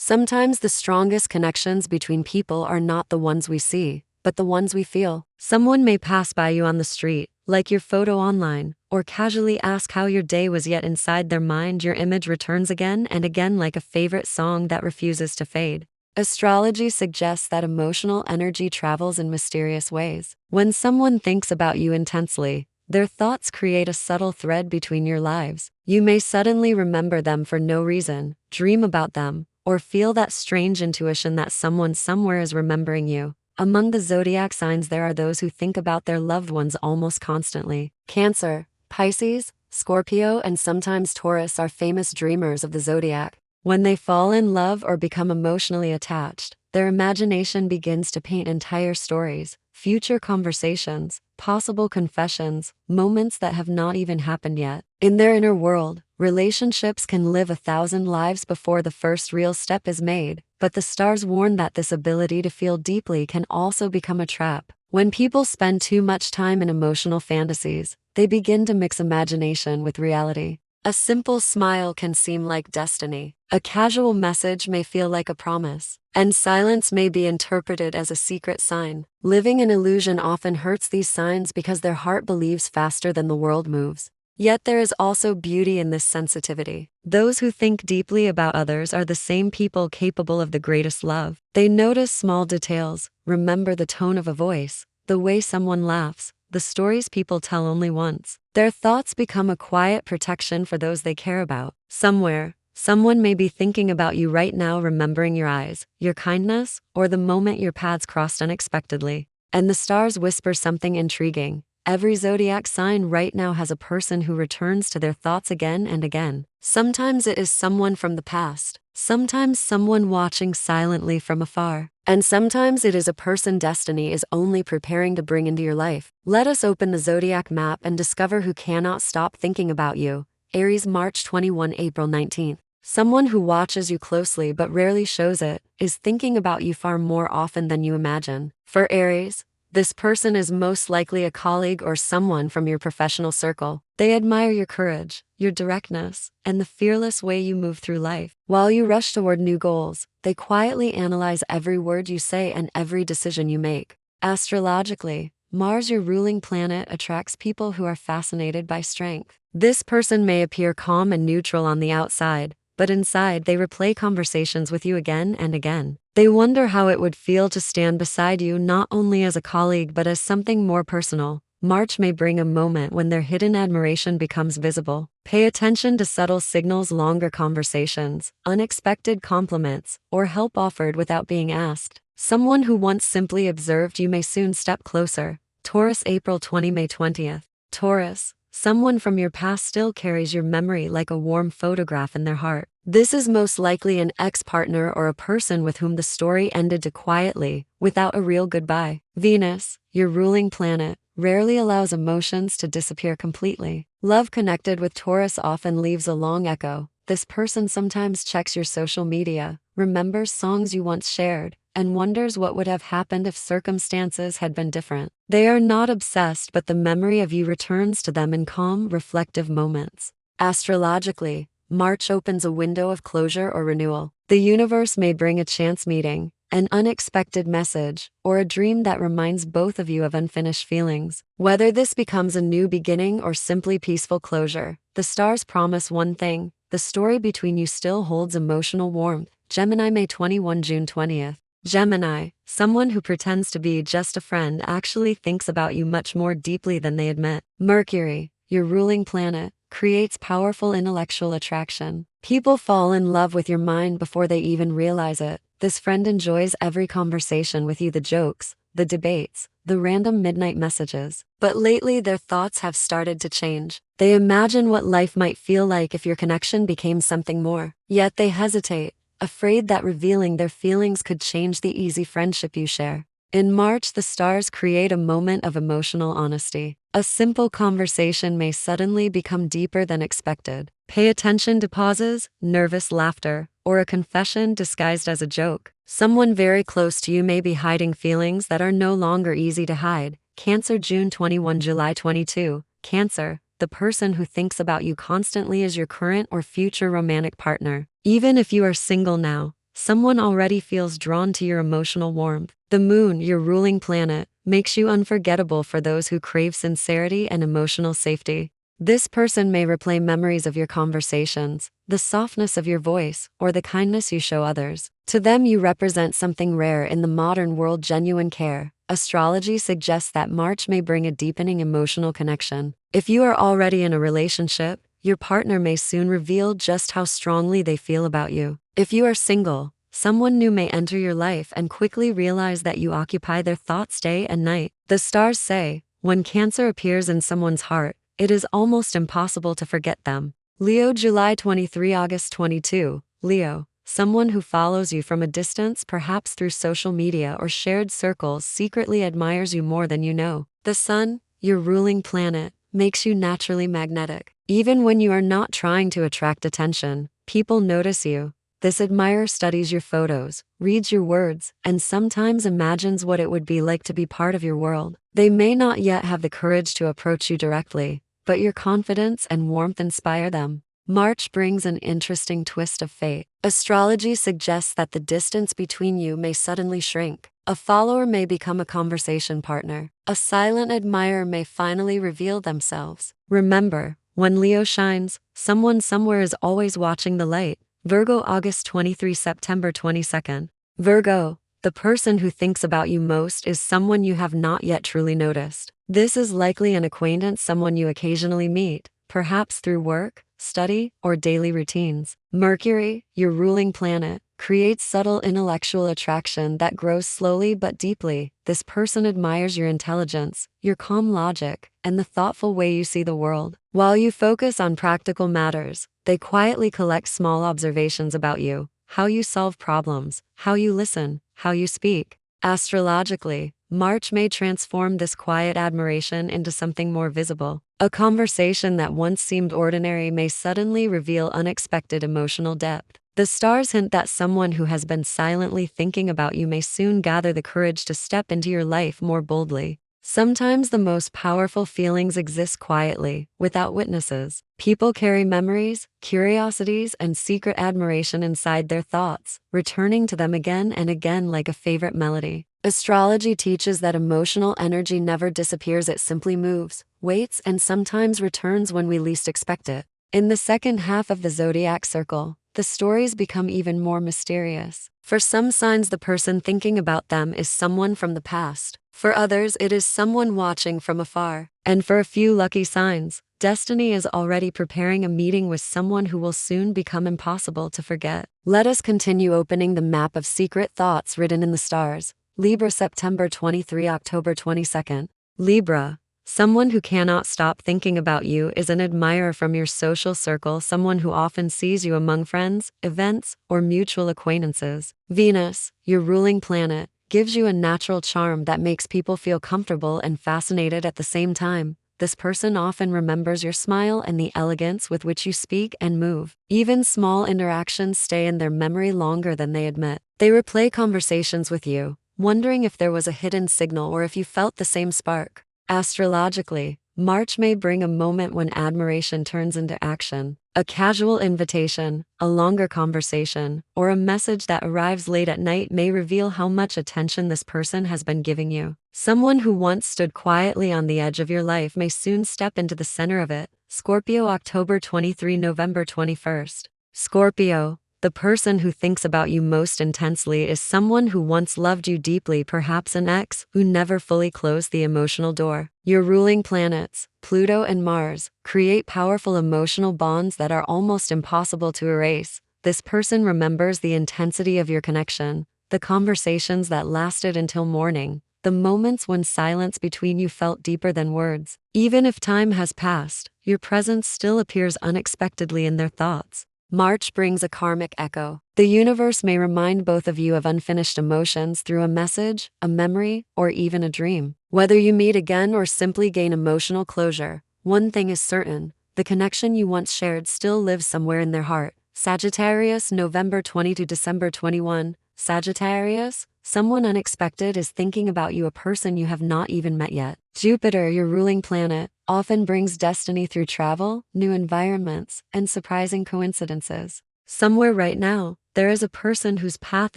Sometimes the strongest connections between people are not the ones we see, but the ones we feel. Someone may pass by you on the street, like your photo online, or casually ask how your day was, yet inside their mind your image returns again and again like a favorite song that refuses to fade. Astrology suggests that emotional energy travels in mysterious ways. When someone thinks about you intensely, their thoughts create a subtle thread between your lives. You may suddenly remember them for no reason, dream about them, or feel that strange intuition that someone somewhere is remembering you. Among the zodiac signs, there are those who think about their loved ones almost constantly. Cancer, Pisces, Scorpio, and sometimes Taurus are famous dreamers of the zodiac. When they fall in love or become emotionally attached, their imagination begins to paint entire stories, future conversations, possible confessions, moments that have not even happened yet. In their inner world, relationships can live 1,000 lives before the first real step is made, but the stars warn that this ability to feel deeply can also become a trap. When people spend too much time in emotional fantasies, they begin to mix imagination with reality. A simple smile can seem like destiny. A casual message may feel like a promise, and silence may be interpreted as a secret sign. Living in illusion often hurts these signs because their heart believes faster than the world moves. Yet there is also beauty in this sensitivity. Those who think deeply about others are the same people capable of the greatest love. They notice small details, remember the tone of a voice, the way someone laughs, the stories people tell only once. Their thoughts become a quiet protection for those they care about. Somewhere, someone may be thinking about you right now, remembering your eyes, your kindness, or the moment your paths crossed unexpectedly. And the stars whisper something intriguing. Every zodiac sign right now has a person who returns to their thoughts again and again. Sometimes it is someone from the past, sometimes someone watching silently from afar, and sometimes it is a person destiny is only preparing to bring into your life. Let us open the zodiac map and discover who cannot stop thinking about you. Aries, March 21, April 19. Someone who watches you closely but rarely shows it is thinking about you far more often than you imagine. For Aries, this person is most likely a colleague or someone from your professional circle. They admire your courage, your directness, and the fearless way you move through life. While you rush toward new goals, they quietly analyze every word you say and every decision you make. Astrologically, Mars, your ruling planet, attracts people who are fascinated by strength. This person may appear calm and neutral on the outside, but inside they replay conversations with you again and again. They wonder how it would feel to stand beside you not only as a colleague but as something more personal. March may bring a moment when their hidden admiration becomes visible. Pay attention to subtle signals, longer conversations, unexpected compliments, or help offered without being asked. Someone who once simply observed you may soon step closer. Taurus, April 20, May 20th. Taurus, someone from your past still carries your memory like a warm photograph in their heart. This is most likely an ex-partner or a person with whom the story ended too quietly, without a real goodbye. Venus, your ruling planet, rarely allows emotions to disappear completely. Love connected with Taurus often leaves a long echo. This person sometimes checks your social media, remembers songs you once shared, and wonders what would have happened if circumstances had been different. They are not obsessed, but the memory of you returns to them in calm, reflective moments. Astrologically, March opens a window of closure or renewal. The universe may bring a chance meeting, an unexpected message, or a dream that reminds both of you of unfinished feelings. Whether this becomes a new beginning or simply peaceful closure, the stars promise one thing: the story between you still holds emotional warmth. Gemini, May 21, June 20th. Gemini, someone who pretends to be just a friend actually thinks about you much more deeply than they admit. Mercury, your ruling planet, creates powerful intellectual attraction. People fall in love with your mind before they even realize it. This friend enjoys every conversation with you, the jokes, the debates, the random midnight messages. But lately their thoughts have started to change. They imagine what life might feel like if your connection became something more. Yet they hesitate, afraid that revealing their feelings could change the easy friendship you share. In March, the stars create a moment of emotional honesty. A simple conversation may suddenly become deeper than expected. Pay attention to pauses, nervous laughter, or a confession disguised as a joke. Someone very close to you may be hiding feelings that are no longer easy to hide. Cancer, June 21, July 22. Cancer, the person who thinks about you constantly is your current or future romantic partner. Even if you are single now, someone already feels drawn to your emotional warmth. The moon, your ruling planet, makes you unforgettable for those who crave sincerity and emotional safety. This person may replay memories of your conversations, the softness of your voice, or the kindness you show others. To them, you represent something rare in the modern world: genuine care. Astrology suggests that March may bring a deepening emotional connection. If you are already in a relationship, your partner may soon reveal just how strongly they feel about you. If you are single, someone new may enter your life and quickly realize that you occupy their thoughts day and night. The stars say, when Cancer appears in someone's heart, it is almost impossible to forget them. Leo, July 23, August 22. Leo, someone who follows you from a distance, perhaps through social media or shared circles, secretly admires you more than you know. The sun, your ruling planet, makes you naturally magnetic. Even when you are not trying to attract attention, people notice you. This admirer studies your photos, reads your words, and sometimes imagines what it would be like to be part of your world. They may not yet have the courage to approach you directly, but your confidence and warmth inspire them. March brings an interesting twist of fate. Astrology suggests that the distance between you may suddenly shrink. A follower may become a conversation partner. A silent admirer may finally reveal themselves. Remember, when Leo shines, someone somewhere is always watching the light. Virgo, August 23, September 22. Virgo, the person who thinks about you most is someone you have not yet truly noticed. This is likely an acquaintance, someone you occasionally meet, perhaps through work, study, or daily routines. Mercury, your ruling planet, creates subtle intellectual attraction that grows slowly but deeply. This person admires your intelligence, your calm logic, and the thoughtful way you see the world. While you focus on practical matters, they quietly collect small observations about you: how you solve problems, how you listen, how you speak. Astrologically, March may transform this quiet admiration into something more visible. A conversation that once seemed ordinary may suddenly reveal unexpected emotional depth. The stars hint that someone who has been silently thinking about you may soon gather the courage to step into your life more boldly. Sometimes the most powerful feelings exist quietly, without witnesses. People carry memories, curiosities, and secret admiration inside their thoughts, returning to them again and again like a favorite melody. Astrology teaches that emotional energy never disappears, it simply moves, waits, and sometimes returns when we least expect it. In the second half of the zodiac circle, the stories become even more mysterious. For some signs, the person thinking about them is someone from the past. For others, it is someone watching from afar. And for a few lucky signs, destiny is already preparing a meeting with someone who will soon become impossible to forget. Let us continue opening the map of secret thoughts written in the stars. Libra, September 23, October 22. Libra, someone who cannot stop thinking about you is an admirer from your social circle, someone who often sees you among friends, events, or mutual acquaintances. Venus, your ruling planet, gives you a natural charm that makes people feel comfortable and fascinated at the same time. This person often remembers your smile and the elegance with which you speak and move. Even small interactions stay in their memory longer than they admit. They replay conversations with you, wondering if there was a hidden signal or if you felt the same spark. Astrologically, March may bring a moment when admiration turns into action. A casual invitation, a longer conversation, or a message that arrives late at night may reveal how much attention this person has been giving you. Someone who once stood quietly on the edge of your life may soon step into the center of it. Scorpio, October 23, November 21. Scorpio, the person who thinks about you most intensely is someone who once loved you deeply, perhaps an ex who never fully closed the emotional door. Your ruling planets, Pluto and Mars, create powerful emotional bonds that are almost impossible to erase. This person remembers the intensity of your connection, the conversations that lasted until morning, the moments when silence between you felt deeper than words. Even if time has passed, your presence still appears unexpectedly in their thoughts. March brings a karmic echo. The universe may remind both of you of unfinished emotions through a message, a memory, or even a dream. Whether you meet again or simply gain emotional closure, one thing is certain: the connection you once shared still lives somewhere in their heart. Sagittarius, November 20 to December 21. Sagittarius, someone unexpected is thinking about you, a person you have not even met yet. Jupiter, your ruling planet, often brings destiny through travel, new environments, and surprising coincidences. Somewhere right now, there is a person whose path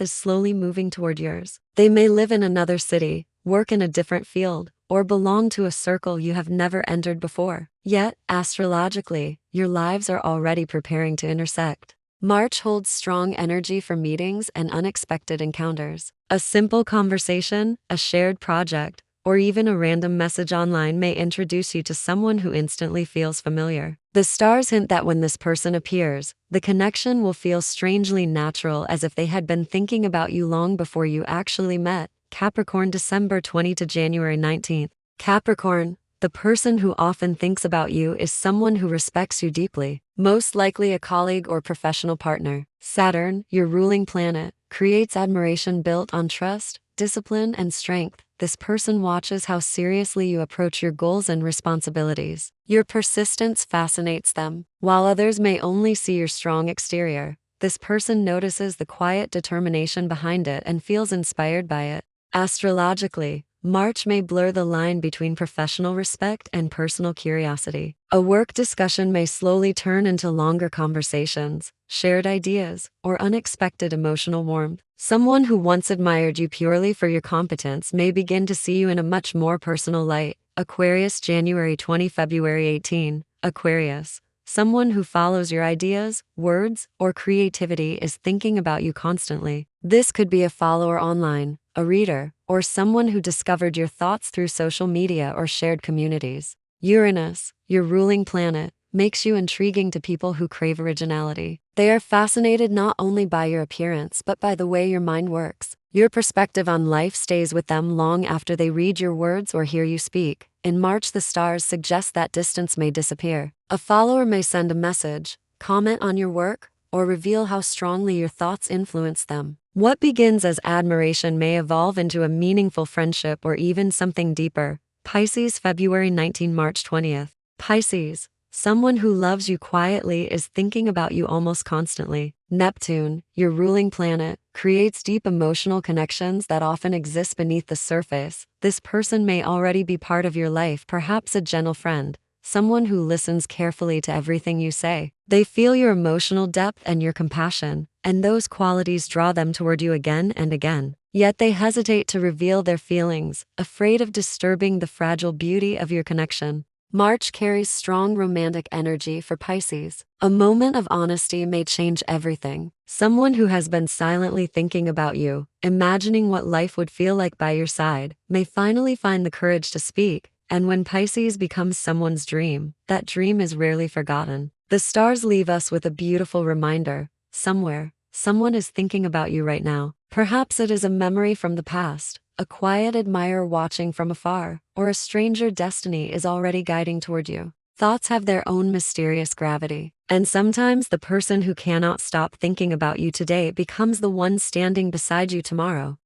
is slowly moving toward yours. They may live in another city, work in a different field, or belong to a circle you have never entered before. Yet, astrologically, your lives are already preparing to intersect. March holds strong energy for meetings and unexpected encounters. A simple conversation, a shared project, or even a random message online may introduce you to someone who instantly feels familiar. The stars hint that when this person appears, the connection will feel strangely natural, as if they had been thinking about you long before you actually met. Capricorn, December 20 to January 19th. Capricorn, the person who often thinks about you is someone who respects you deeply, most likely a colleague or professional partner. Saturn, your ruling planet, creates admiration built on trust, discipline, and strength. This person watches how seriously you approach your goals and responsibilities. Your persistence fascinates them. While others may only see your strong exterior, this person notices the quiet determination behind it and feels inspired by it. Astrologically, March may blur the line between professional respect and personal curiosity. A work discussion may slowly turn into longer conversations, shared ideas, or unexpected emotional warmth. Someone who once admired you purely for your competence may begin to see you in a much more personal light. Aquarius, January 20, February 18. Aquarius, someone who follows your ideas, words, or creativity is thinking about you constantly. This could be a follower online, a reader, or someone who discovered your thoughts through social media or shared communities. Uranus, your ruling planet, makes you intriguing to people who crave originality. They are fascinated not only by your appearance but by the way your mind works. Your perspective on life stays with them long after they read your words or hear you speak. In March, the stars suggest that distance may disappear. A follower may send a message, comment on your work, or reveal how strongly your thoughts influence them. What begins as admiration may evolve into a meaningful friendship or even something deeper. Pisces, February 19, March 20th. Pisces, someone who loves you quietly is thinking about you almost constantly. Neptune, your ruling planet, creates deep emotional connections that often exist beneath the surface. This person may already be part of your life, perhaps a gentle friend, someone who listens carefully to everything you say. They feel your emotional depth and your compassion, and those qualities draw them toward you again and again. Yet they hesitate to reveal their feelings, afraid of disturbing the fragile beauty of your connection. March carries strong romantic energy for Pisces. A moment of honesty may change everything. Someone who has been silently thinking about you, imagining what life would feel like by your side, may finally find the courage to speak. And when Pisces becomes someone's dream, that dream is rarely forgotten. The stars leave us with a beautiful reminder. Somewhere, someone is thinking about you right now. Perhaps it is a memory from the past, a quiet admirer watching from afar, or a stranger destiny is already guiding toward you. Thoughts have their own mysterious gravity, and sometimes the person who cannot stop thinking about you today becomes the one standing beside you tomorrow.